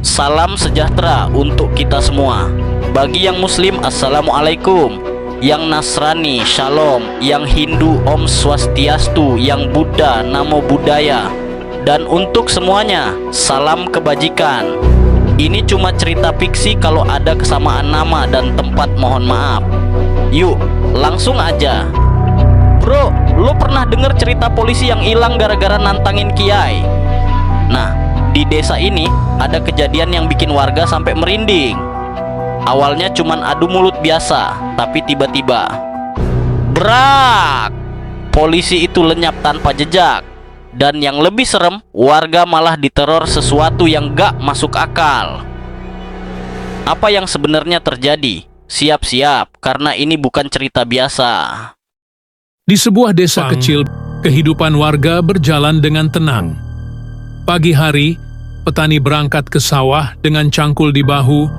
Salam sejahtera untuk kita semua. Bagi yang muslim, assalamualaikum. Yang Nasrani, shalom. Yang Hindu, om swastiastu. Yang Buddha, namo buddhaya. Dan untuk semuanya, salam kebajikan. Ini cuma cerita fiksi, kalau ada kesamaan nama dan tempat mohon maaf. Yuk, langsung aja. Bro, lo pernah denger cerita polisi yang hilang gara-gara nantangin kiai? Nah, di desa ini ada kejadian yang bikin warga sampai merinding. Awalnya cuman adu mulut biasa, tapi tiba-tiba brak! Polisi itu lenyap tanpa jejak. Dan yang lebih serem, warga malah diteror sesuatu yang gak masuk akal. Apa yang sebenarnya terjadi? Siap-siap, karena ini bukan cerita biasa. Di sebuah desa kecil, kehidupan warga berjalan dengan tenang. Pagi hari, petani berangkat ke sawah dengan cangkul di bahu,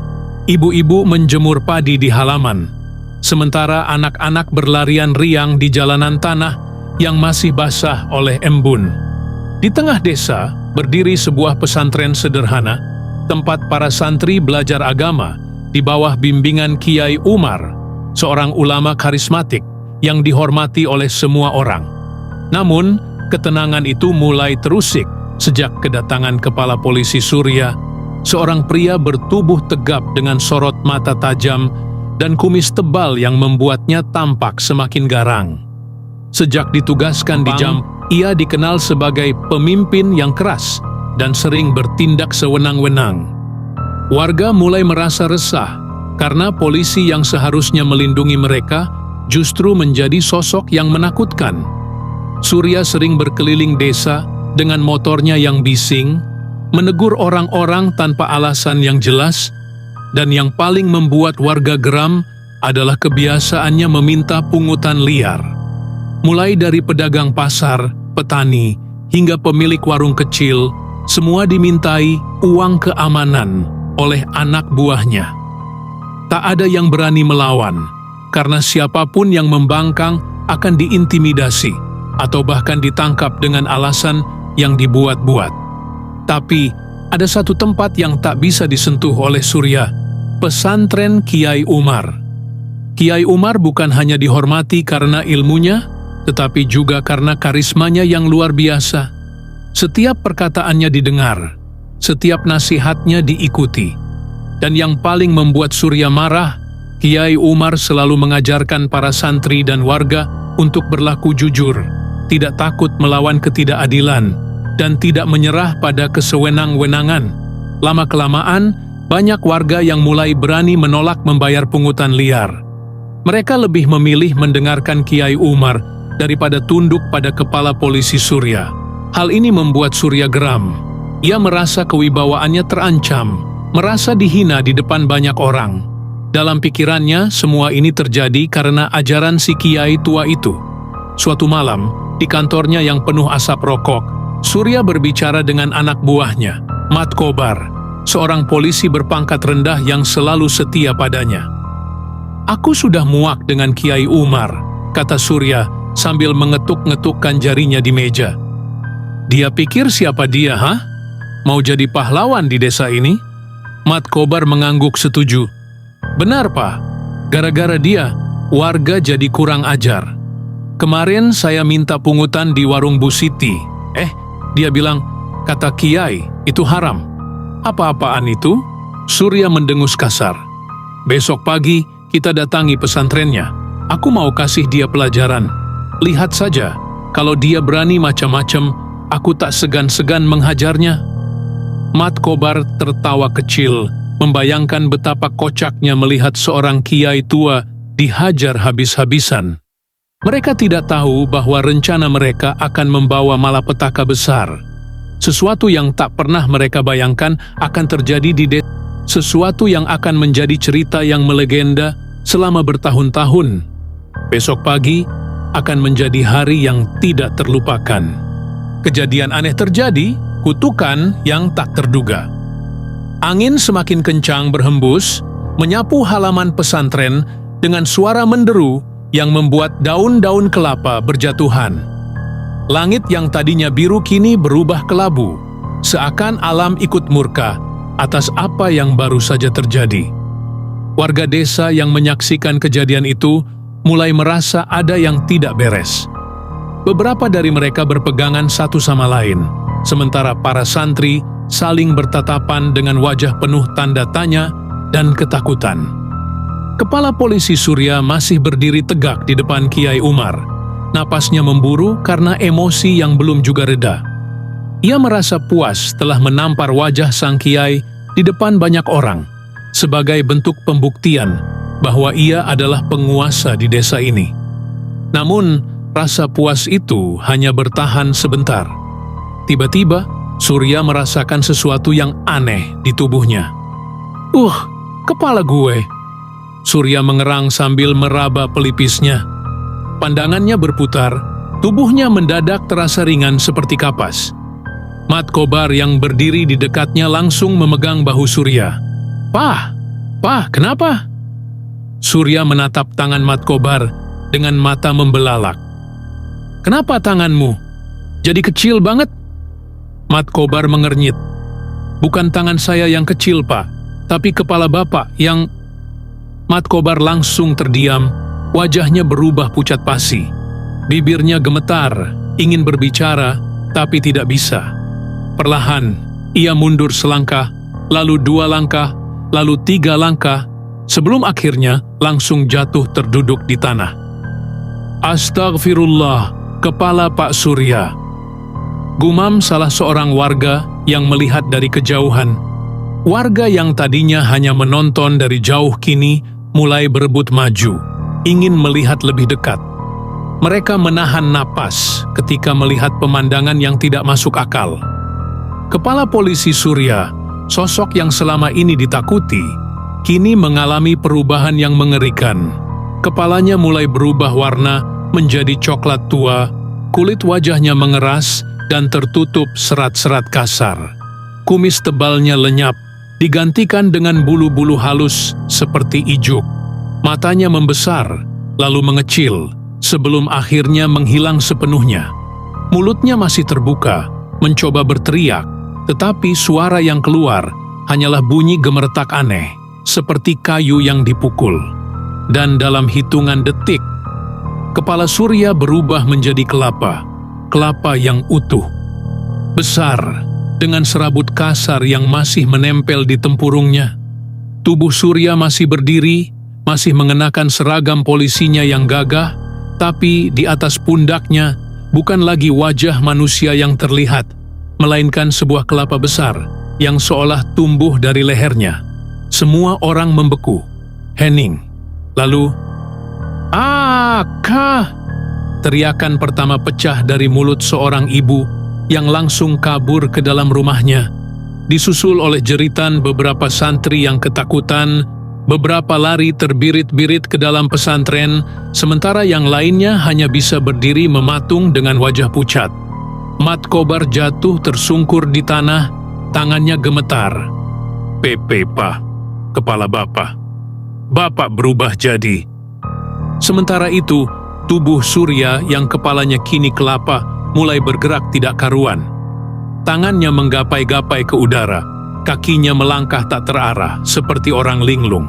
ibu-ibu menjemur padi di halaman. Sementara anak-anak berlarian riang di jalanan tanah yang masih basah oleh embun. Di tengah desa, berdiri sebuah pesantren sederhana, tempat para santri belajar agama di bawah bimbingan Kiai Umar, seorang ulama karismatik yang dihormati oleh semua orang. Namun, ketenangan itu mulai terusik sejak kedatangan kepala polisi Surya, seorang pria bertubuh tegap dengan sorot mata tajam dan kumis tebal yang membuatnya tampak semakin garang. Sejak ditugaskan di Jam, ia dikenal sebagai pemimpin yang keras dan sering bertindak sewenang-wenang. Warga mulai merasa resah karena polisi yang seharusnya melindungi mereka justru menjadi sosok yang menakutkan. Surya sering berkeliling desa dengan motornya yang bising, menegur orang-orang tanpa alasan yang jelas, dan yang paling membuat warga geram adalah kebiasaannya meminta pungutan liar. Mulai dari pedagang pasar, petani, hingga pemilik warung kecil, semua dimintai uang keamanan oleh anak buahnya. Tak ada yang berani melawan, karena siapapun yang membangkang akan diintimidasi atau bahkan ditangkap dengan alasan yang dibuat-buat. Tapi ada satu tempat yang tak bisa disentuh oleh Surya, pesantren Kiai Umar. Kiai Umar bukan hanya dihormati karena ilmunya, tetapi juga karena karismanya yang luar biasa. Setiap perkataannya didengar, setiap nasihatnya diikuti. Dan yang paling membuat Surya marah, Kiai Umar selalu mengajarkan para santri dan warga untuk berlaku jujur, tidak takut melawan ketidakadilan, dan tidak menyerah pada kesewenang-wenangan. Lama-kelamaan, banyak warga yang mulai berani menolak membayar pungutan liar. Mereka lebih memilih mendengarkan Kiai Umar daripada tunduk pada kepala polisi Surya. Hal ini membuat Surya geram. Ia merasa kewibawaannya terancam, merasa dihina di depan banyak orang. Dalam pikirannya, semua ini terjadi karena ajaran si kiai tua itu. Suatu malam, di kantornya yang penuh asap rokok, Surya berbicara dengan anak buahnya, Mat Kobar, seorang polisi berpangkat rendah yang selalu setia padanya. "Aku sudah muak dengan Kiai Umar," kata Surya sambil mengetuk-ngetukkan jarinya di meja. "Dia pikir siapa dia, ha? Mau jadi pahlawan di desa ini?" Mat Kobar mengangguk setuju. "Benar, Pak. Gara-gara dia, warga jadi kurang ajar. Kemarin saya minta pungutan di warung Bu Siti. Dia bilang, kata Kiai, itu haram." "Apa-apaan itu?" Surya mendengus kasar. "Besok pagi kita datangi pesantrennya. Aku mau kasih dia pelajaran. Lihat saja, kalau dia berani macam-macam, aku tak segan-segan menghajarnya." Mat Kobar tertawa kecil, membayangkan betapa kocaknya melihat seorang kiai tua dihajar habis-habisan. Mereka tidak tahu bahwa rencana mereka akan membawa malapetaka besar. Sesuatu yang tak pernah mereka bayangkan akan terjadi di desa. Sesuatu yang akan menjadi cerita yang melegenda selama bertahun-tahun. Besok pagi akan menjadi hari yang tidak terlupakan. Kejadian aneh terjadi, kutukan yang tak terduga. Angin semakin kencang berhembus, menyapu halaman pesantren dengan suara menderu yang membuat daun-daun kelapa berjatuhan. Langit yang tadinya biru kini berubah kelabu, seakan alam ikut murka atas apa yang baru saja terjadi. Warga desa yang menyaksikan kejadian itu mulai merasa ada yang tidak beres. Beberapa dari mereka berpegangan satu sama lain, sementara para santri saling bertatapan dengan wajah penuh tanda tanya dan ketakutan. Kepala polisi Surya masih berdiri tegak di depan Kiai Umar. Napasnya memburu karena emosi yang belum juga reda. Ia merasa puas telah menampar wajah sang kiai di depan banyak orang, sebagai bentuk pembuktian bahwa ia adalah penguasa di desa ini. Namun, rasa puas itu hanya bertahan sebentar. Tiba-tiba, Surya merasakan sesuatu yang aneh di tubuhnya. Kepala gue. Surya mengerang sambil meraba pelipisnya. Pandangannya berputar, tubuhnya mendadak terasa ringan seperti kapas. Mat Kobar yang berdiri di dekatnya langsung memegang bahu Surya. Pak, kenapa? Surya menatap tangan Mat Kobar dengan mata membelalak. Kenapa tanganmu? Jadi kecil banget? Mat Kobar mengernyit. Bukan tangan saya yang kecil, Pak, tapi kepala Bapak yang... Mat Kobar langsung terdiam. Wajahnya berubah pucat pasi. Bibirnya gemetar, ingin berbicara, tapi tidak bisa. Perlahan, ia mundur selangkah, lalu 2 langkah, lalu 3 langkah, sebelum akhirnya langsung jatuh terduduk di tanah. Astagfirullah, kepala Pak Surya. Gumam salah seorang warga yang melihat dari kejauhan. Warga yang tadinya hanya menonton dari jauh kini mulai berebut maju, ingin melihat lebih dekat. Mereka menahan napas ketika melihat pemandangan yang tidak masuk akal. Kepala polisi Surya, sosok yang selama ini ditakuti, kini mengalami perubahan yang mengerikan. Kepalanya mulai berubah warna menjadi coklat tua, kulit wajahnya mengeras dan tertutup serat-serat kasar. Kumis tebalnya lenyap, digantikan dengan bulu-bulu halus seperti ijuk. Matanya membesar, lalu mengecil, sebelum akhirnya menghilang sepenuhnya. Mulutnya masih terbuka, mencoba berteriak, tetapi suara yang keluar hanyalah bunyi gemeretak aneh, seperti kayu yang dipukul. Dan dalam hitungan detik, kepala Surya berubah menjadi kelapa yang utuh. Besar, dengan serabut kasar yang masih menempel di tempurungnya. Tubuh Surya masih berdiri, masih mengenakan seragam polisinya yang gagah, tapi di atas pundaknya bukan lagi wajah manusia yang terlihat, melainkan sebuah kelapa besar yang seolah tumbuh dari lehernya. Semua orang membeku, hening. Lalu, "Kah!" Teriakan pertama pecah dari mulut seorang ibu yang langsung kabur ke dalam rumahnya, disusul oleh jeritan beberapa santri yang ketakutan. Beberapa lari terbirit-birit ke dalam pesantren, sementara yang lainnya hanya bisa berdiri mematung dengan wajah pucat. Mat Kobar jatuh tersungkur di tanah, tangannya gemetar. Pak, kepala Bapak berubah jadi. Sementara itu, tubuh Surya yang kepalanya kini kelapa mulai bergerak tidak karuan. Tangannya menggapai-gapai ke udara, kakinya melangkah tak terarah seperti orang linglung.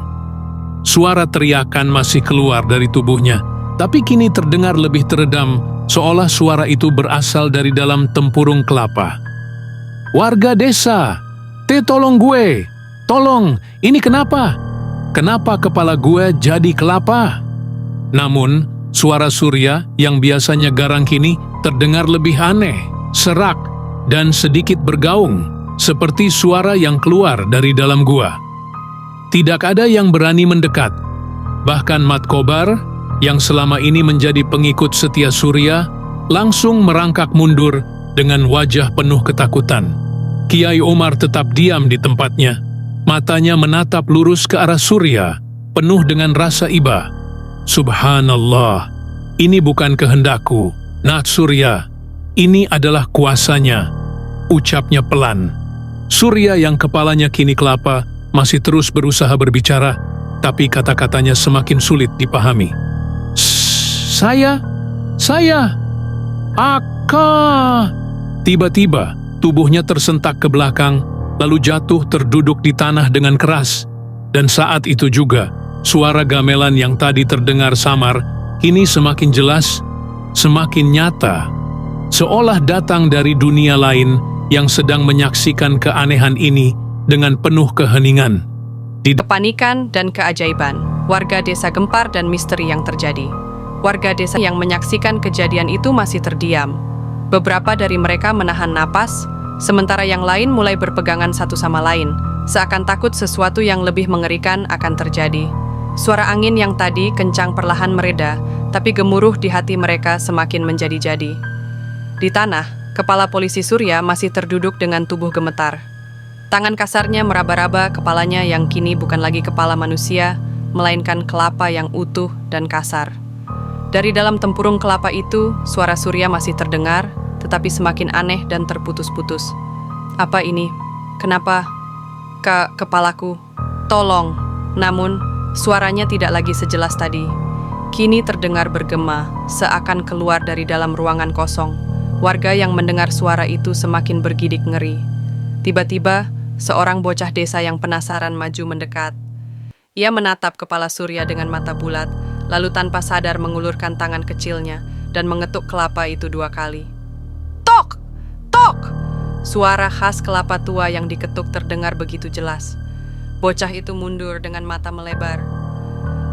Suara teriakan masih keluar dari tubuhnya, tapi kini terdengar lebih teredam, seolah suara itu berasal dari dalam tempurung kelapa. "Warga desa, tolong gue! Tolong, ini kenapa? Kenapa kepala gue jadi kelapa?" Namun, suara Surya yang biasanya garang kini terdengar lebih aneh, serak, dan sedikit bergaung, seperti suara yang keluar dari dalam gua. Tidak ada yang berani mendekat. Bahkan Mat Kobar, yang selama ini menjadi pengikut setia Surya, langsung merangkak mundur dengan wajah penuh ketakutan. Kiai Umar tetap diam di tempatnya. Matanya menatap lurus ke arah Surya, penuh dengan rasa iba. "Subhanallah, ini bukan kehendakku, Nat Surya. Ini adalah kuasanya," ucapnya pelan. Surya yang kepalanya kini kelapa masih terus berusaha berbicara, tapi kata-katanya semakin sulit dipahami. Saya, Aka. Tiba-tiba tubuhnya tersentak ke belakang, lalu jatuh terduduk di tanah dengan keras. Dan saat itu juga, suara gamelan yang tadi terdengar samar, kini semakin jelas, semakin nyata, seolah datang dari dunia lain yang sedang menyaksikan keanehan ini dengan penuh keheningan. Kepanikan dan keajaiban, warga desa gempar dan misteri yang terjadi. Warga desa yang menyaksikan kejadian itu masih terdiam. Beberapa dari mereka menahan napas, sementara yang lain mulai berpegangan satu sama lain, seakan takut sesuatu yang lebih mengerikan akan terjadi. Suara angin yang tadi kencang perlahan mereda, tapi gemuruh di hati mereka semakin menjadi-jadi. Di tanah, kepala polisi Surya masih terduduk dengan tubuh gemetar. Tangan kasarnya meraba-raba kepalanya yang kini bukan lagi kepala manusia, melainkan kelapa yang utuh dan kasar. Dari dalam tempurung kelapa itu, suara Surya masih terdengar, tetapi semakin aneh dan terputus-putus. Apa ini? Kenapa? Kepalaku. Tolong. Namun, suaranya tidak lagi sejelas tadi. Kini terdengar bergema, seakan keluar dari dalam ruangan kosong. Warga yang mendengar suara itu semakin bergidik ngeri. Tiba-tiba, seorang bocah desa yang penasaran maju mendekat. Ia menatap kepala Surya dengan mata bulat, lalu tanpa sadar mengulurkan tangan kecilnya dan mengetuk kelapa itu 2 kali. Tok! Tok! Suara khas kelapa tua yang diketuk terdengar begitu jelas. Bocah itu mundur dengan mata melebar.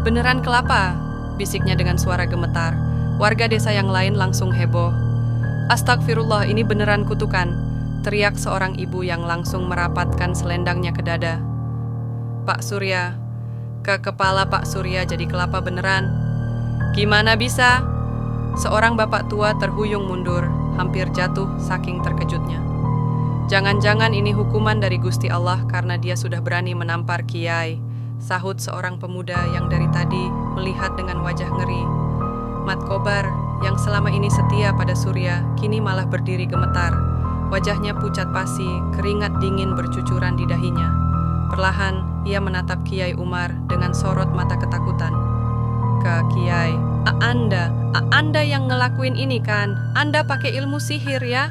Beneran kelapa, bisiknya dengan suara gemetar. Warga desa yang lain langsung heboh. Astagfirullah, ini beneran kutukan, teriak seorang ibu yang langsung merapatkan selendangnya ke dada. Pak Surya, ke kepala Pak Surya jadi kelapa beneran. Gimana bisa? Seorang bapak tua terhuyung mundur, hampir jatuh saking terkejutnya. Jangan-jangan ini hukuman dari Gusti Allah karena dia sudah berani menampar kiai, sahut seorang pemuda yang dari tadi melihat dengan wajah ngeri. Mat Kobar, yang selama ini setia pada Surya, kini malah berdiri gemetar. Wajahnya pucat pasi, keringat dingin bercucuran di dahinya. Perlahan, ia menatap Kiai Umar dengan sorot mata ketakutan. Kiai, Anda yang ngelakuin ini kan? Anda pakai ilmu sihir ya?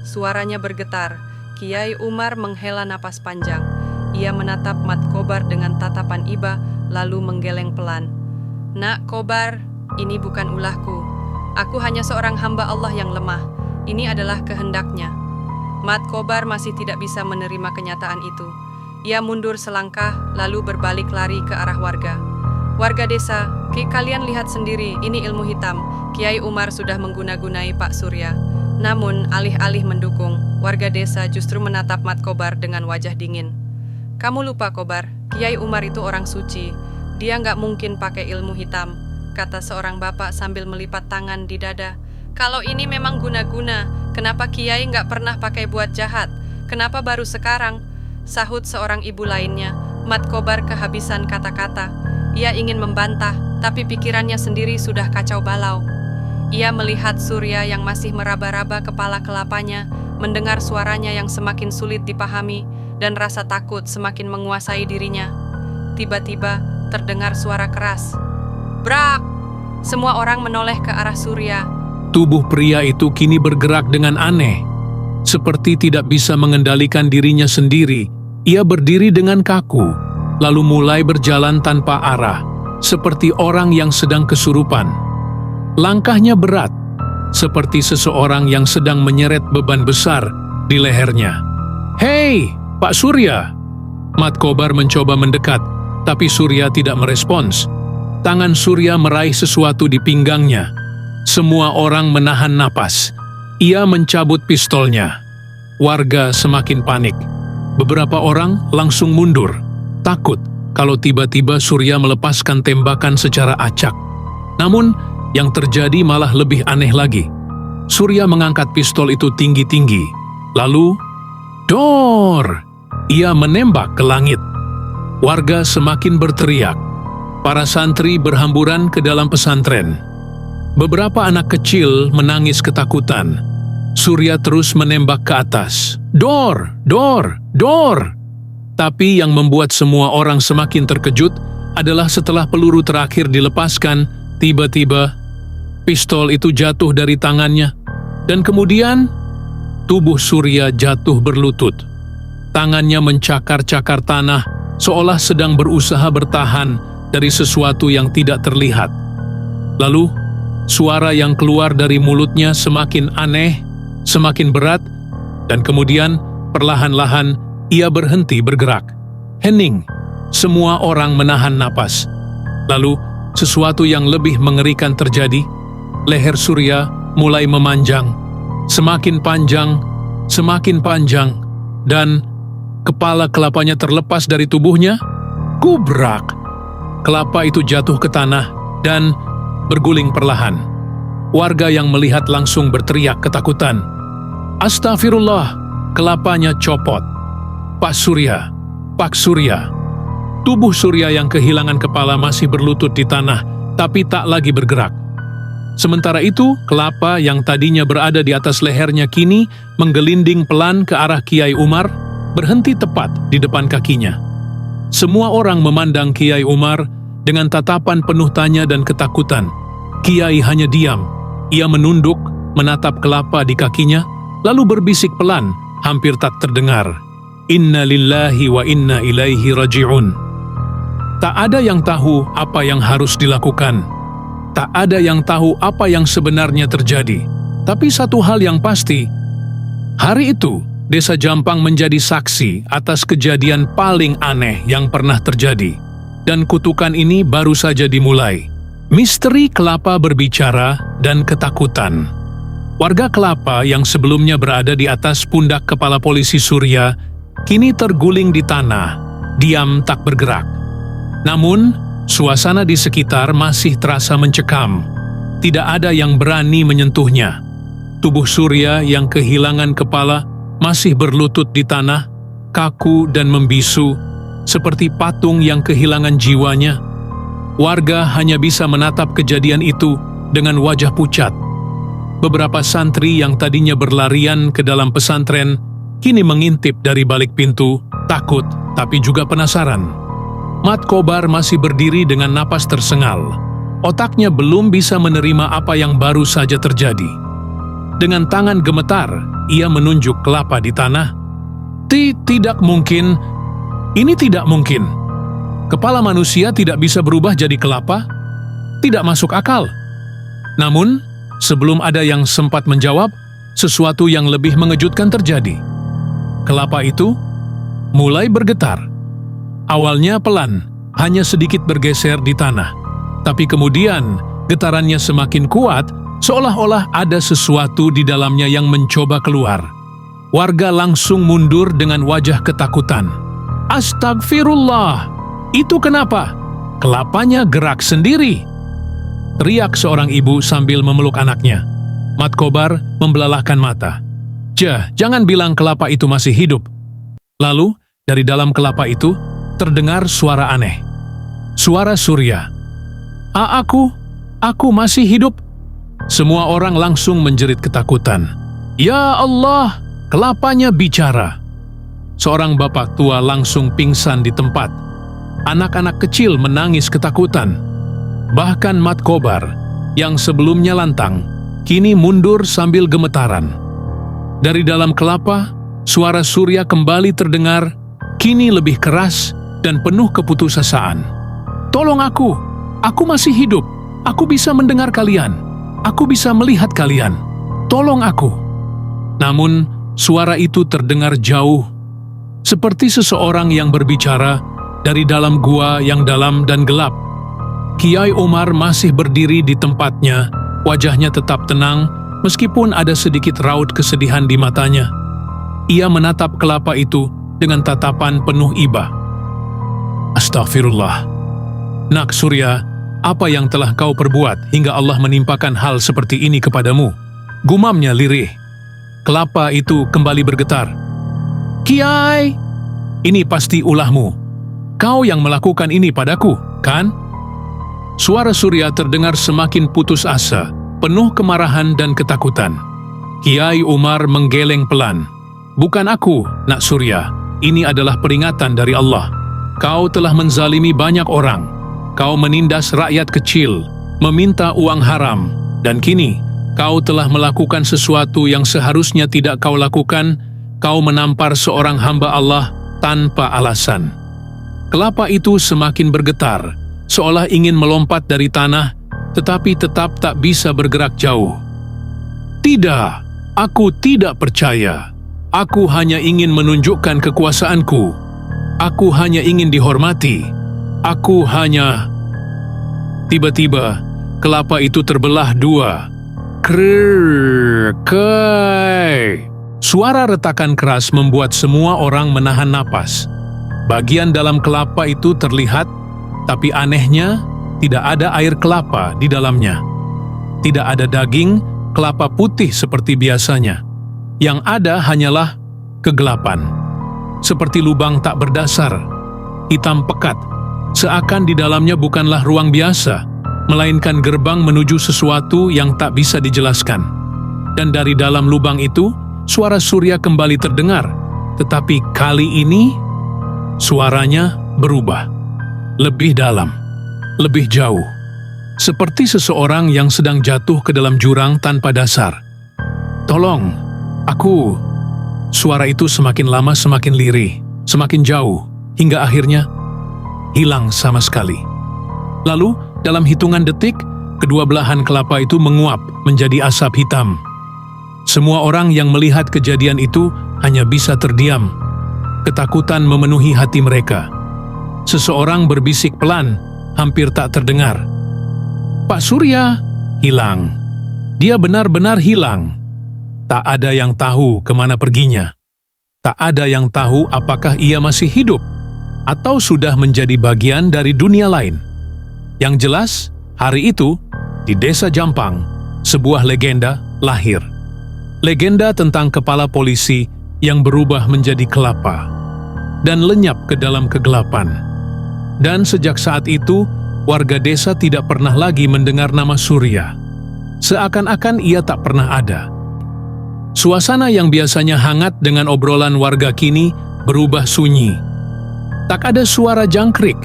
Suaranya bergetar. Kiai Umar menghela napas panjang. Ia menatap Mat Kobar dengan tatapan iba, lalu menggeleng pelan. Nak Kobar, ini bukan ulahku. Aku hanya seorang hamba Allah yang lemah. Ini adalah kehendaknya. Mat Kobar masih tidak bisa menerima kenyataan itu. Ia mundur selangkah, lalu berbalik lari ke arah warga. Warga desa, kalian lihat sendiri, ini ilmu hitam. Kiai Umar sudah mengguna-gunai Pak Surya. Namun, alih-alih mendukung, warga desa justru menatap Mat Kobar dengan wajah dingin. Kamu lupa Kobar, Kiai Umar itu orang suci. Dia nggak mungkin pakai ilmu hitam, kata seorang bapak sambil melipat tangan di dada. Kalau ini memang guna-guna, kenapa Kiai nggak pernah pakai buat jahat? Kenapa baru sekarang? Sahut seorang ibu lainnya. Mat Kobar kehabisan kata-kata. Ia ingin membantah, tapi pikirannya sendiri sudah kacau balau. Ia melihat Surya yang masih meraba-raba kepala kelapanya, mendengar suaranya yang semakin sulit dipahami, dan rasa takut semakin menguasai dirinya. Tiba-tiba terdengar suara keras. Brak! Semua orang menoleh ke arah Surya. Tubuh pria itu kini bergerak dengan aneh. Seperti tidak bisa mengendalikan dirinya sendiri, ia berdiri dengan kaku, lalu mulai berjalan tanpa arah, seperti orang yang sedang kesurupan. Langkahnya berat, seperti seseorang yang sedang menyeret beban besar di lehernya. Hei, Pak Surya! Mat Kobar mencoba mendekat, tapi Surya tidak merespons. Tangan Surya meraih sesuatu di pinggangnya. Semua orang menahan napas. Ia mencabut pistolnya. Warga semakin panik. Beberapa orang langsung mundur, takut kalau tiba-tiba Surya melepaskan tembakan secara acak. Namun, yang terjadi malah lebih aneh lagi. Surya mengangkat pistol itu tinggi-tinggi. Lalu, dor! Ia menembak ke langit. Warga semakin berteriak. Para santri berhamburan ke dalam pesantren. Beberapa anak kecil menangis ketakutan. Surya terus menembak ke atas. Dor! Dor! Dor! Tapi yang membuat semua orang semakin terkejut adalah setelah peluru terakhir dilepaskan, tiba-tiba pistol itu jatuh dari tangannya, dan kemudian tubuh Surya jatuh berlutut. Tangannya mencakar-cakar tanah, seolah sedang berusaha bertahan dari sesuatu yang tidak terlihat. Lalu, suara yang keluar dari mulutnya semakin aneh, semakin berat, dan kemudian perlahan-lahan ia berhenti bergerak. Hening, semua orang menahan napas. Lalu, sesuatu yang lebih mengerikan terjadi. Leher Surya mulai memanjang, semakin panjang, dan kepala kelapanya terlepas dari tubuhnya. Kubrak! Kelapa itu jatuh ke tanah dan berguling perlahan. Warga yang melihat langsung berteriak ketakutan. Astagfirullah, kelapanya copot. Pak Surya. Tubuh Surya yang kehilangan kepala masih berlutut di tanah, tapi tak lagi bergerak. Sementara itu, kelapa yang tadinya berada di atas lehernya kini menggelinding pelan ke arah Kiai Umar, berhenti tepat di depan kakinya. Semua orang memandang Kiai Umar dengan tatapan penuh tanya dan ketakutan. Kiai hanya diam. Ia menunduk, menatap kelapa di kakinya, lalu berbisik pelan, hampir tak terdengar. Inna lillahi wa inna ilaihi raji'un. Tak ada yang tahu apa yang harus dilakukan. Tak ada yang tahu apa yang sebenarnya terjadi. Tapi satu hal yang pasti, hari itu Desa Jampang menjadi saksi atas kejadian paling aneh yang pernah terjadi. Dan kutukan ini baru saja dimulai. Misteri kelapa berbicara dan ketakutan. Warga Kelapa yang sebelumnya berada di atas pundak kepala polisi Surya, kini terguling di tanah, diam tak bergerak. Namun, suasana di sekitar masih terasa mencekam. Tidak ada yang berani menyentuhnya. Tubuh Surya yang kehilangan kepala masih berlutut di tanah, kaku dan membisu, seperti patung yang kehilangan jiwanya. Warga hanya bisa menatap kejadian itu dengan wajah pucat. Beberapa santri yang tadinya berlarian ke dalam pesantren, kini mengintip dari balik pintu, takut tapi juga penasaran. Mat Kobar masih berdiri dengan napas tersengal. Otaknya belum bisa menerima apa yang baru saja terjadi. Dengan tangan gemetar, ia menunjuk kelapa di tanah. Tidak mungkin. Ini tidak mungkin. Kepala manusia tidak bisa berubah jadi kelapa? Tidak masuk akal. Namun, sebelum ada yang sempat menjawab, sesuatu yang lebih mengejutkan terjadi. Kelapa itu mulai bergetar. Awalnya pelan, hanya sedikit bergeser di tanah. Tapi kemudian, getarannya semakin kuat, seolah-olah ada sesuatu di dalamnya yang mencoba keluar. Warga langsung mundur dengan wajah ketakutan. Astagfirullah! Itu kenapa? Kelapanya gerak sendiri. Teriak seorang ibu sambil memeluk anaknya. Mat Kobar membelalakkan mata. Jangan bilang kelapa itu masih hidup. Lalu, dari dalam kelapa itu, terdengar suara aneh. Suara Surya. Aku masih hidup. Semua orang langsung menjerit ketakutan. Ya Allah, kelapanya bicara. Seorang bapak tua langsung pingsan di tempat. Anak-anak kecil menangis ketakutan. Bahkan Mat Kobar, yang sebelumnya lantang, kini mundur sambil gemetaran. Dari dalam kelapa, suara Surya kembali terdengar, kini lebih keras dan penuh keputusasaan. Tolong aku masih hidup, aku bisa mendengar kalian, aku bisa melihat kalian, tolong aku. Namun, suara itu terdengar jauh, seperti seseorang yang berbicara dari dalam gua yang dalam dan gelap. Kiai Umar masih berdiri di tempatnya, wajahnya tetap tenang, meskipun ada sedikit raut kesedihan di matanya. Ia menatap kelapa itu dengan tatapan penuh iba. Astagfirullah. Nak Surya, apa yang telah kau perbuat hingga Allah menimpakan hal seperti ini kepadamu? Gumamnya lirih. Kelapa itu kembali bergetar. Kiai, ini pasti ulahmu. Kau yang melakukan ini padaku, kan? Suara Surya terdengar semakin putus asa, penuh kemarahan dan ketakutan. Kiai Umar menggeleng pelan. Bukan aku, Nak Surya. Ini adalah peringatan dari Allah. Kau telah menzalimi banyak orang. Kau menindas rakyat kecil, meminta uang haram, dan kini kau telah melakukan sesuatu yang seharusnya tidak kau lakukan kau menampar seorang hamba Allah tanpa alasan. Kelapa itu semakin bergetar, seolah ingin melompat dari tanah, tetapi tetap tak bisa bergerak jauh. Tidak, aku tidak percaya. Aku hanya ingin menunjukkan kekuasaanku. Aku hanya ingin dihormati. Aku hanya... Tiba-tiba, kelapa itu terbelah dua. Krrrr. Suara retakan keras membuat semua orang menahan napas. Bagian dalam kelapa itu terlihat, tapi anehnya tidak ada air kelapa di dalamnya. Tidak ada daging kelapa putih seperti biasanya. Yang ada hanyalah kegelapan. Seperti lubang tak berdasar, hitam pekat, seakan di dalamnya bukanlah ruang biasa, melainkan gerbang menuju sesuatu yang tak bisa dijelaskan. Dan dari dalam lubang itu, suara Surya kembali terdengar, tetapi kali ini suaranya berubah, lebih dalam, lebih jauh, seperti seseorang yang sedang jatuh ke dalam jurang tanpa dasar. Tolong, aku... Suara itu semakin lama semakin lirih, semakin jauh, hingga akhirnya hilang sama sekali. Lalu, dalam hitungan detik, kedua belahan kelapa itu menguap menjadi asap hitam. Semua orang yang melihat kejadian itu hanya bisa terdiam. Ketakutan memenuhi hati mereka. Seseorang berbisik pelan, hampir tak terdengar. Pak Surya hilang. Dia benar-benar hilang. Tak ada yang tahu kemana perginya. Tak ada yang tahu apakah ia masih hidup atau sudah menjadi bagian dari dunia lain. Yang jelas, hari itu, di Desa Jampang, sebuah legenda lahir. Legenda tentang kepala polisi yang berubah menjadi kelapa dan lenyap ke dalam kegelapan. Dan sejak saat itu, warga desa tidak pernah lagi mendengar nama Surya. Seakan-akan ia tak pernah ada. Suasana yang biasanya hangat dengan obrolan warga kini berubah sunyi. Tak ada suara jangkrik,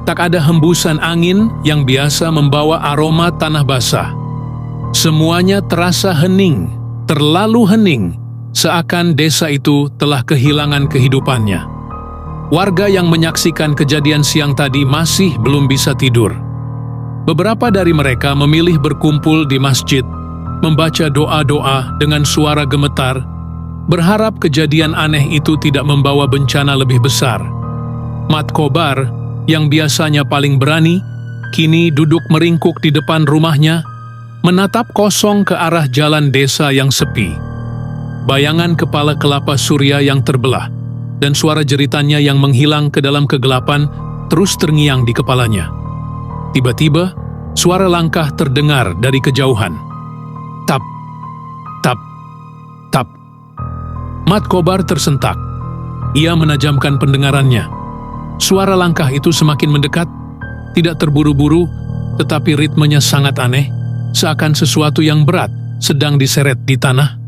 tak ada hembusan angin yang biasa membawa aroma tanah basah. Semuanya terasa hening, terlalu hening, seakan desa itu telah kehilangan kehidupannya. Warga yang menyaksikan kejadian siang tadi masih belum bisa tidur. Beberapa dari mereka memilih berkumpul di masjid, membaca doa-doa dengan suara gemetar, berharap kejadian aneh itu tidak membawa bencana lebih besar. Mat Kobar, yang biasanya paling berani, kini duduk meringkuk di depan rumahnya, menatap kosong ke arah jalan desa yang sepi. Bayangan kepala kelapa Surya yang terbelah, dan suara jeritannya yang menghilang ke dalam kegelapan terus terngiang di kepalanya. Tiba-tiba, suara langkah terdengar dari kejauhan. Tap, tap, tap. Mat Kobar tersentak. Ia menajamkan pendengarannya. Suara langkah itu semakin mendekat, tidak terburu-buru, tetapi ritmenya sangat aneh, seakan sesuatu yang berat sedang diseret di tanah.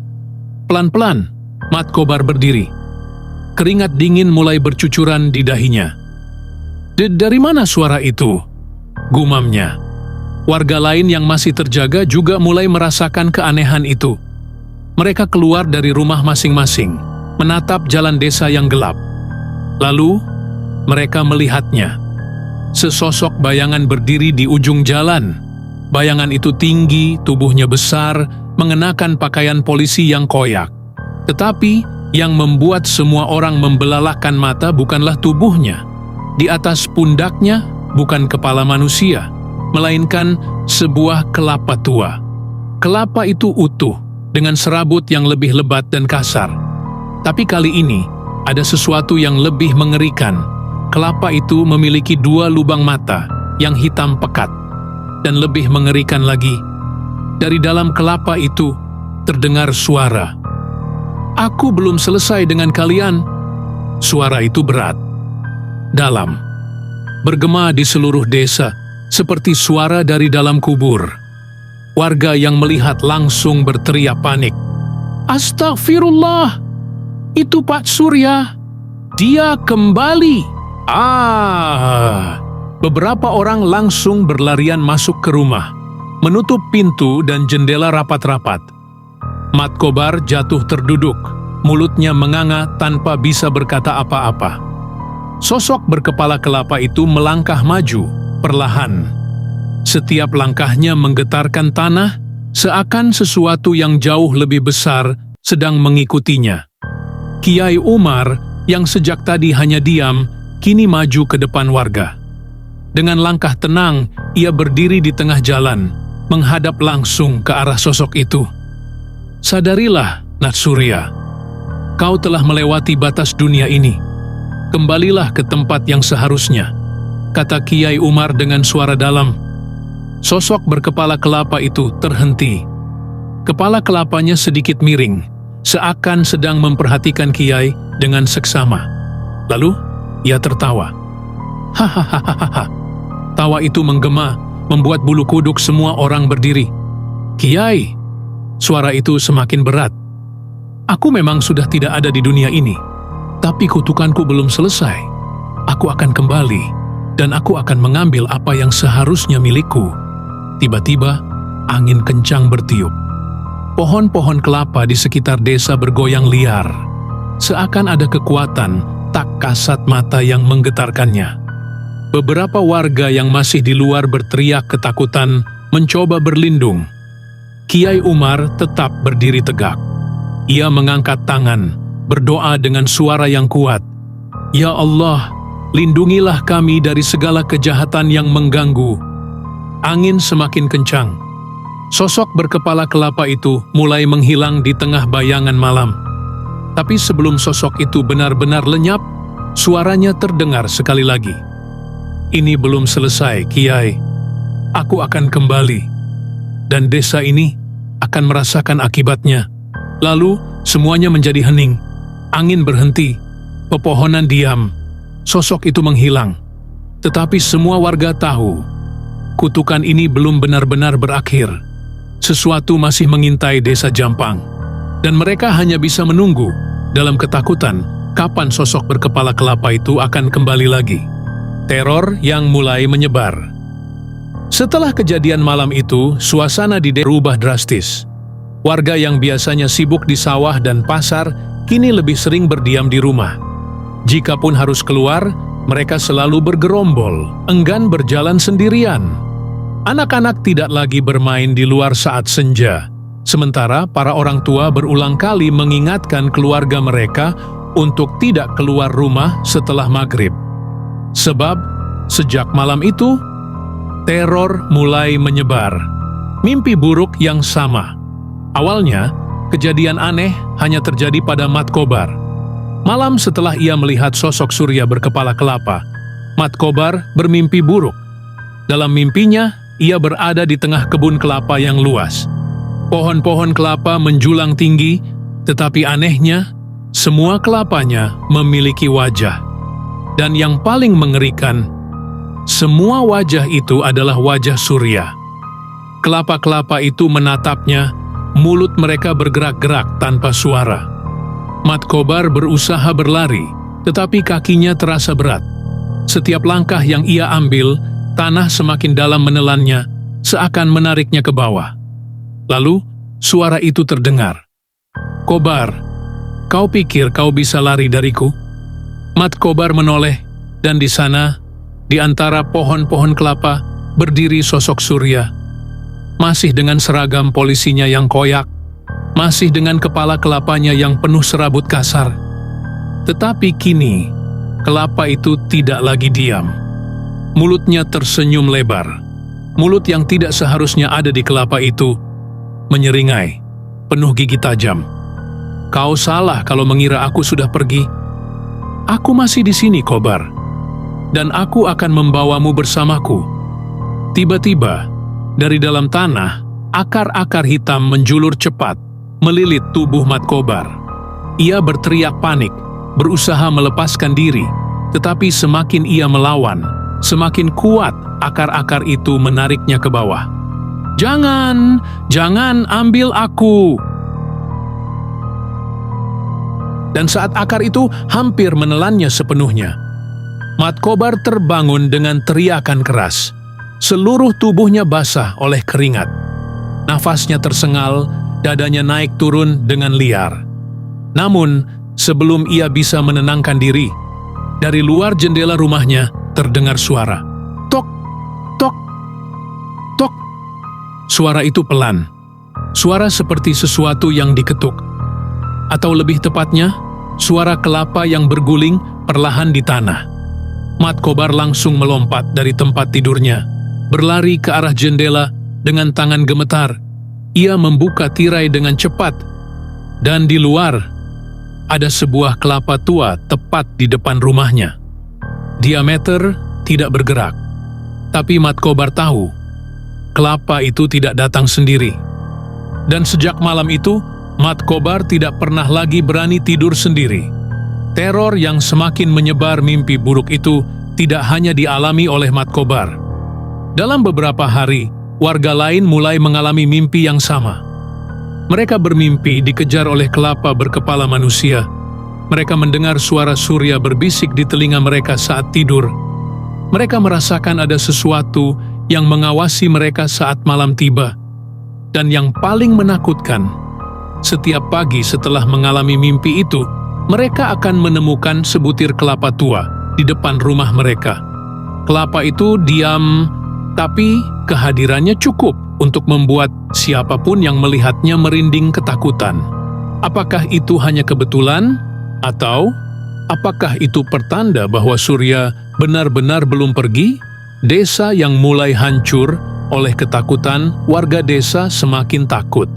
Pelan-pelan, Mat Kobar berdiri. Keringat dingin mulai bercucuran di dahinya. Dari mana suara itu? Gumamnya. Warga lain yang masih terjaga juga mulai merasakan keanehan itu. Mereka keluar dari rumah masing-masing, menatap jalan desa yang gelap. Lalu, mereka melihatnya. Sesosok bayangan berdiri di ujung jalan. Bayangan itu tinggi, tubuhnya besar, mengenakan pakaian polisi yang koyak. Tetapi, yang membuat semua orang membelalakkan mata bukanlah tubuhnya. Di atas pundaknya, bukan kepala manusia, melainkan sebuah kelapa tua. Kelapa itu utuh, dengan serabut yang lebih lebat dan kasar. Tapi kali ini, ada sesuatu yang lebih mengerikan. Kelapa itu memiliki dua lubang mata yang hitam pekat. Dan lebih mengerikan lagi, dari dalam kelapa itu terdengar suara. Aku belum selesai dengan kalian. Suara itu berat, dalam, bergema di seluruh desa, seperti suara dari dalam kubur. Warga yang melihat langsung berteriak panik. Astagfirullah, itu Pak Surya. Dia kembali. Beberapa orang langsung berlarian masuk ke rumah, menutup pintu dan jendela rapat-rapat. Mat Kobar jatuh terduduk, mulutnya menganga tanpa bisa berkata apa-apa. Sosok berkepala kelapa itu melangkah maju, perlahan. Setiap langkahnya menggetarkan tanah, seakan sesuatu yang jauh lebih besar sedang mengikutinya. Kiai Umar, yang sejak tadi hanya diam, kini maju ke depan warga. Dengan langkah tenang, ia berdiri di tengah jalan, menghadap langsung ke arah sosok itu. Sadarilah, Natsurya, kau telah melewati batas dunia ini. Kembalilah ke tempat yang seharusnya, kata Kiai Umar dengan suara dalam. Sosok berkepala kelapa itu terhenti. Kepala kelapanya sedikit miring, seakan sedang memperhatikan Kiai dengan seksama. Lalu, ia tertawa. Hahaha. Tawa itu menggema, membuat bulu kuduk semua orang berdiri. Kiai, suara itu semakin berat. Aku memang sudah tidak ada di dunia ini, tapi kutukanku belum selesai. Aku akan kembali, dan aku akan mengambil apa yang seharusnya milikku. Tiba-tiba, angin kencang bertiup. Pohon-pohon kelapa di sekitar desa bergoyang liar, seakan ada kekuatan tak kasat mata yang menggetarkannya. Beberapa warga yang masih di luar berteriak ketakutan, mencoba berlindung. Kiai Umar tetap berdiri tegak. Ia mengangkat tangan, berdoa dengan suara yang kuat. Ya Allah, lindungilah kami dari segala kejahatan yang mengganggu. Angin semakin kencang. Sosok berkepala kelapa itu mulai menghilang di tengah bayangan malam. Tapi sebelum sosok itu benar-benar lenyap, suaranya terdengar sekali lagi. Ini belum selesai, Kiai. Aku akan kembali, dan desa ini akan merasakan akibatnya. Lalu, semuanya menjadi hening. Angin berhenti, pepohonan diam, sosok itu menghilang. Tetapi semua warga tahu, kutukan ini belum benar-benar berakhir. Sesuatu masih mengintai desa Jampang, dan mereka hanya bisa menunggu dalam ketakutan kapan sosok berkepala kelapa itu akan kembali lagi. Teror yang mulai menyebar. Setelah kejadian malam itu, suasana di desa berubah drastis. Warga yang biasanya sibuk di sawah dan pasar, kini lebih sering berdiam di rumah. Jikapun harus keluar, mereka selalu bergerombol, enggan berjalan sendirian. Anak-anak tidak lagi bermain di luar saat senja, sementara para orang tua berulang kali mengingatkan keluarga mereka untuk tidak keluar rumah setelah maghrib. Sebab, sejak malam itu, teror mulai menyebar. Mimpi buruk yang sama. Awalnya, kejadian aneh hanya terjadi pada Mat Kobar. Malam setelah ia melihat sosok surya berkepala kelapa, Mat Kobar bermimpi buruk. Dalam mimpinya, ia berada di tengah kebun kelapa yang luas. Pohon-pohon kelapa menjulang tinggi, tetapi anehnya, semua kelapanya memiliki wajah. Dan yang paling mengerikan, semua wajah itu adalah wajah surya. Kelapa-kelapa itu menatapnya, mulut mereka bergerak-gerak tanpa suara. Mat Kobar berusaha berlari, tetapi kakinya terasa berat. Setiap langkah yang ia ambil, tanah semakin dalam menelannya, seakan menariknya ke bawah. Lalu, suara itu terdengar. Kobar, kau pikir kau bisa lari dariku? Mat Kobar menoleh, dan di sana, di antara pohon-pohon kelapa, berdiri sosok surya. Masih dengan seragam polisinya yang koyak, masih dengan kepala kelapanya yang penuh serabut kasar. Tetapi kini, kelapa itu tidak lagi diam. Mulutnya tersenyum lebar. Mulut yang tidak seharusnya ada di kelapa itu menyeringai, penuh gigi tajam. Kau salah kalau mengira aku sudah pergi. Aku masih di sini, Kobar. Dan aku akan membawamu bersamaku. Tiba-tiba, dari dalam tanah, akar-akar hitam menjulur cepat, melilit tubuh Mat Kobar. Ia berteriak panik, berusaha melepaskan diri, tetapi semakin ia melawan, semakin kuat akar-akar itu menariknya ke bawah. Jangan, jangan ambil aku. Dan saat akar itu hampir menelannya sepenuhnya, Mat Kobar terbangun dengan teriakan keras. Seluruh tubuhnya basah oleh keringat. Nafasnya tersengal, dadanya naik turun dengan liar. Namun, sebelum ia bisa menenangkan diri, dari luar jendela rumahnya terdengar suara. Tok, tok, tok. Suara itu pelan. Suara seperti sesuatu yang diketuk. Atau lebih tepatnya, suara kelapa yang berguling perlahan di tanah. Mat Kobar langsung melompat dari tempat tidurnya, berlari ke arah jendela dengan tangan gemetar. Ia membuka tirai dengan cepat, dan di luar ada sebuah kelapa tua tepat di depan rumahnya. Diameter tidak bergerak, tapi Mat Kobar tahu kelapa itu tidak datang sendiri. Dan sejak malam itu, Mat Kobar tidak pernah lagi berani tidur sendiri. Teror yang semakin menyebar mimpi buruk itu tidak hanya dialami oleh Mat Kobar. Dalam beberapa hari, warga lain mulai mengalami mimpi yang sama. Mereka bermimpi dikejar oleh kelapa berkepala manusia. Mereka mendengar suara surya berbisik di telinga mereka saat tidur. Mereka merasakan ada sesuatu yang mengawasi mereka saat malam tiba. Dan yang paling menakutkan, setiap pagi setelah mengalami mimpi itu, mereka akan menemukan sebutir kelapa tua di depan rumah mereka. Kelapa itu diam, tapi kehadirannya cukup untuk membuat siapapun yang melihatnya merinding ketakutan. Apakah itu hanya kebetulan? Atau apakah itu pertanda bahwa surya benar-benar belum pergi? Desa yang mulai hancur oleh ketakutan, warga desa semakin takut.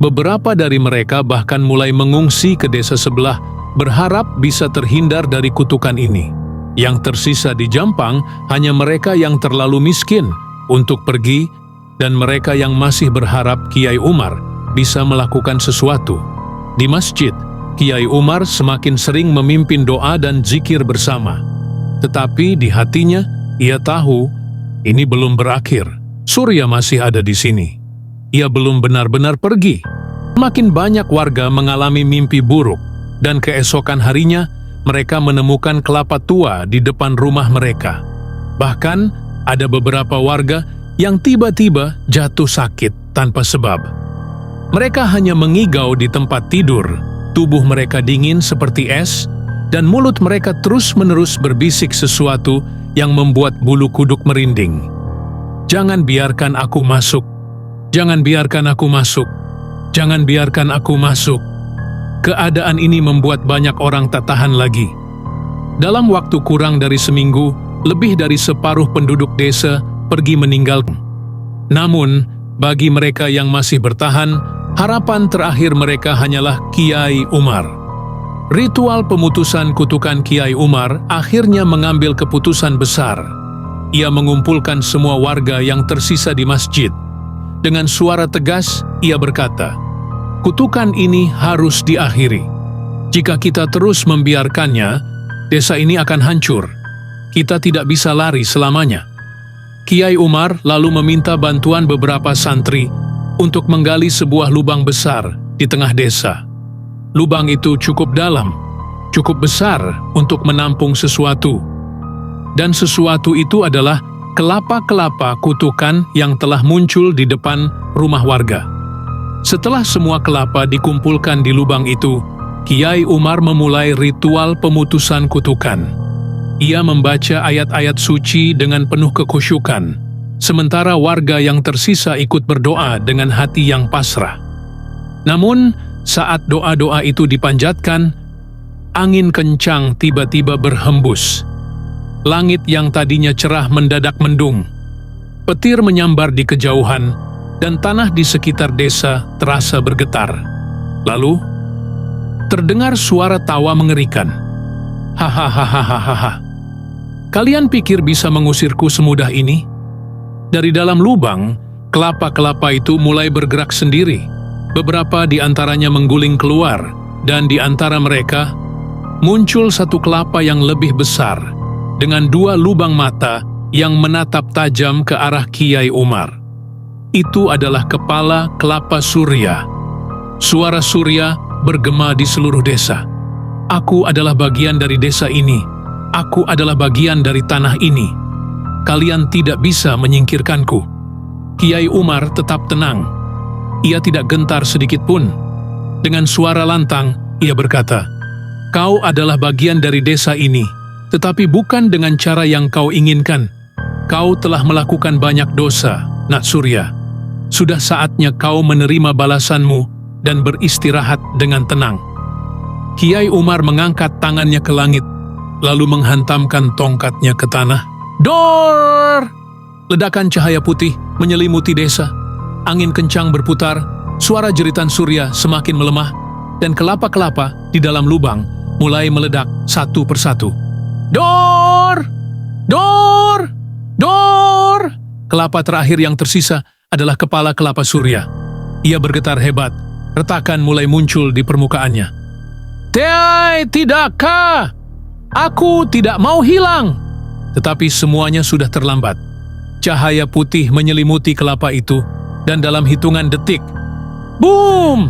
Beberapa dari mereka bahkan mulai mengungsi ke desa sebelah, berharap bisa terhindar dari kutukan ini. Yang tersisa di Jampang hanya mereka yang terlalu miskin untuk pergi, dan mereka yang masih berharap Kiai Umar bisa melakukan sesuatu. Di masjid, Kiai Umar semakin sering memimpin doa dan zikir bersama. Tetapi di hatinya, ia tahu ini belum berakhir. Surya masih ada di sini. Ia belum benar-benar pergi. Makin banyak warga mengalami mimpi buruk, dan keesokan harinya mereka menemukan kelapa tua di depan rumah mereka. Bahkan ada beberapa warga yang tiba-tiba jatuh sakit tanpa sebab. Mereka hanya mengigau di tempat tidur, tubuh mereka dingin seperti es, dan mulut mereka terus-menerus berbisik sesuatu yang membuat bulu kuduk merinding. Jangan biarkan aku masuk. Jangan biarkan aku masuk. Jangan biarkan aku masuk. Keadaan ini membuat banyak orang tak tahan lagi. Dalam waktu kurang dari seminggu, lebih dari separuh penduduk desa pergi meninggal. Namun, bagi mereka yang masih bertahan, harapan terakhir mereka hanyalah Kiai Umar. Ritual pemutusan kutukan Kiai Umar akhirnya mengambil keputusan besar. Ia mengumpulkan semua warga yang tersisa di masjid. Dengan suara tegas, ia berkata, "Kutukan ini harus diakhiri. Jika kita terus membiarkannya, desa ini akan hancur. Kita tidak bisa lari selamanya." Kiai Umar lalu meminta bantuan beberapa santri untuk menggali sebuah lubang besar di tengah desa. Lubang itu cukup dalam, cukup besar untuk menampung sesuatu. Dan sesuatu itu adalah kelapa-kelapa kutukan yang telah muncul di depan rumah warga. Setelah semua kelapa dikumpulkan di lubang itu, Kiai Umar memulai ritual pemutusan kutukan. Ia membaca ayat-ayat suci dengan penuh kekhusyukan, sementara warga yang tersisa ikut berdoa dengan hati yang pasrah. Namun, saat doa-doa itu dipanjatkan, angin kencang tiba-tiba berhembus. Langit yang tadinya cerah mendadak mendung. Petir menyambar di kejauhan, dan tanah di sekitar desa terasa bergetar. Lalu, terdengar suara tawa mengerikan. Hahaha. Kalian pikir bisa mengusirku semudah ini? Dari dalam lubang, kelapa-kelapa itu mulai bergerak sendiri. Beberapa di antaranya mengguling keluar, dan di antara mereka muncul satu kelapa yang lebih besar, dengan dua lubang mata yang menatap tajam ke arah Kiai Umar. Itu adalah kepala kelapa surya. Suara surya bergema di seluruh desa. Aku adalah bagian dari desa ini. Aku adalah bagian dari tanah ini. Kalian tidak bisa menyingkirkanku. Kiai Umar tetap tenang. Ia tidak gentar sedikit pun. Dengan suara lantang, Ia berkata, "Kau adalah bagian dari desa ini, tetapi bukan dengan cara yang kau inginkan. Kau telah melakukan banyak dosa, Nak Surya. Sudah saatnya kau menerima balasanmu dan beristirahat dengan tenang." Kiai Umar mengangkat tangannya ke langit, lalu menghantamkan tongkatnya ke tanah. Dor! Ledakan cahaya putih menyelimuti desa. Angin kencang berputar, suara jeritan surya semakin melemah, dan kelapa-kelapa di dalam lubang mulai meledak satu persatu. Dor! Dor! Dor! Kelapa terakhir yang tersisa adalah kepala kelapa surya. Ia bergetar hebat, retakan mulai muncul di permukaannya. "Teai, tidakkah? Aku tidak mau hilang." Tetapi semuanya sudah terlambat. Cahaya putih menyelimuti kelapa itu, dan dalam hitungan detik, boom!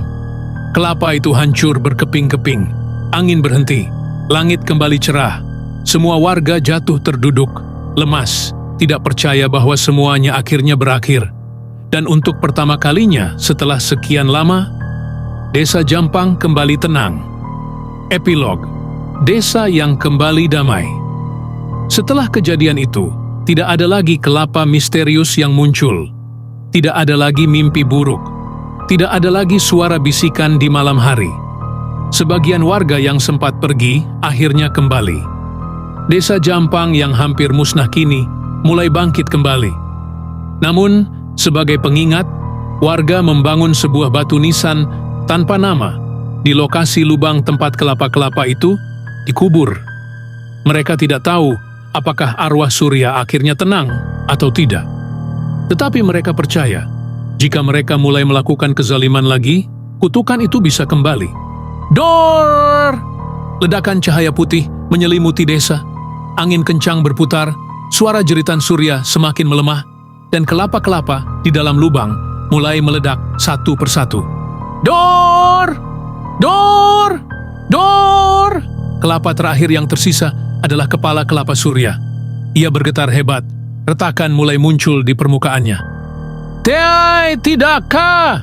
Kelapa itu hancur berkeping-keping. Angin berhenti, langit kembali cerah. Semua warga jatuh terduduk, lemas, tidak percaya bahwa semuanya akhirnya berakhir. Dan untuk pertama kalinya setelah sekian lama, Desa Jampang kembali tenang. Epilog, desa yang kembali damai. Setelah kejadian itu, tidak ada lagi kelapa misterius yang muncul. Tidak ada lagi mimpi buruk. Tidak ada lagi suara bisikan di malam hari. Sebagian warga yang sempat pergi akhirnya kembali. Desa Jampang yang hampir musnah kini mulai bangkit kembali. Namun, sebagai pengingat, warga membangun sebuah batu nisan tanpa nama di lokasi lubang tempat kelapa-kelapa itu dikubur. Mereka tidak tahu apakah arwah surya akhirnya tenang atau tidak. Tetapi mereka percaya, jika mereka mulai melakukan kezaliman lagi, kutukan itu bisa kembali. Dor! Ledakan cahaya putih menyelimuti desa. Angin kencang berputar, suara jeritan surya semakin melemah, dan kelapa-kelapa di dalam lubang mulai meledak satu persatu. Dor! Dor! Dor! Kelapa terakhir yang tersisa adalah kepala kelapa surya. Ia bergetar hebat, retakan mulai muncul di permukaannya. "Teai, tidakkah?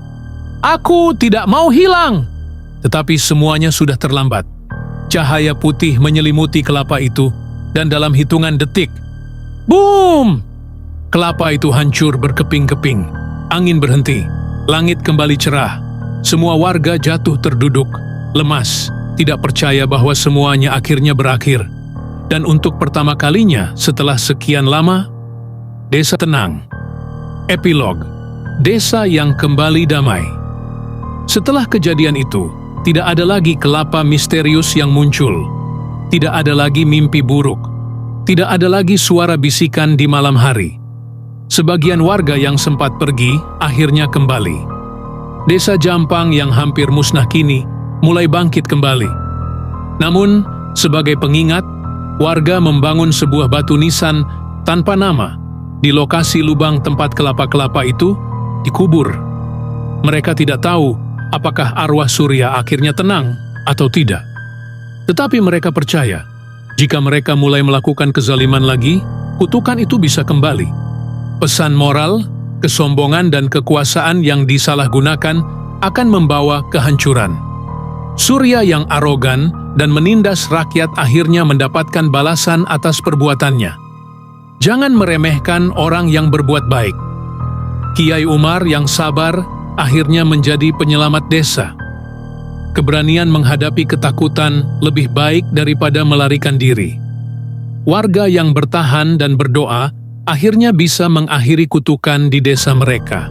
Aku tidak mau hilang." Tetapi semuanya sudah terlambat. Cahaya putih menyelimuti kelapa itu, dan dalam hitungan detik, boom! Kelapa itu hancur berkeping-keping. Angin berhenti, langit kembali cerah. Semua warga jatuh terduduk, lemas, tidak percaya bahwa semuanya akhirnya berakhir. Dan untuk pertama kalinya setelah sekian lama, desa tenang. Epilog, desa yang kembali damai. Setelah kejadian itu, tidak ada lagi kelapa misterius yang muncul. Tidak ada lagi mimpi buruk. Tidak ada lagi suara bisikan di malam hari. Sebagian warga yang sempat pergi akhirnya kembali. Desa Jampang yang hampir musnah kini mulai bangkit kembali. Namun, sebagai pengingat, warga membangun sebuah batu nisan tanpa nama di lokasi lubang tempat kelapa-kelapa itu dikubur. Mereka tidak tahu apakah arwah surya akhirnya tenang atau tidak. Tetapi mereka percaya, jika mereka mulai melakukan kezaliman lagi, kutukan itu bisa kembali. Pesan moral, kesombongan dan kekuasaan yang disalahgunakan akan membawa kehancuran. Surya yang arogan dan menindas rakyat akhirnya mendapatkan balasan atas perbuatannya. Jangan meremehkan orang yang berbuat baik. Kiai Umar yang sabar akhirnya menjadi penyelamat desa. Keberanian menghadapi ketakutan lebih baik daripada melarikan diri. Warga yang bertahan dan berdoa akhirnya bisa mengakhiri kutukan di desa mereka.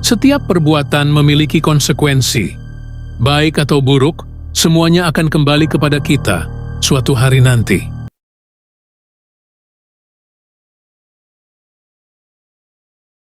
Setiap perbuatan memiliki konsekuensi. Baik atau buruk, semuanya akan kembali kepada kita suatu hari nanti.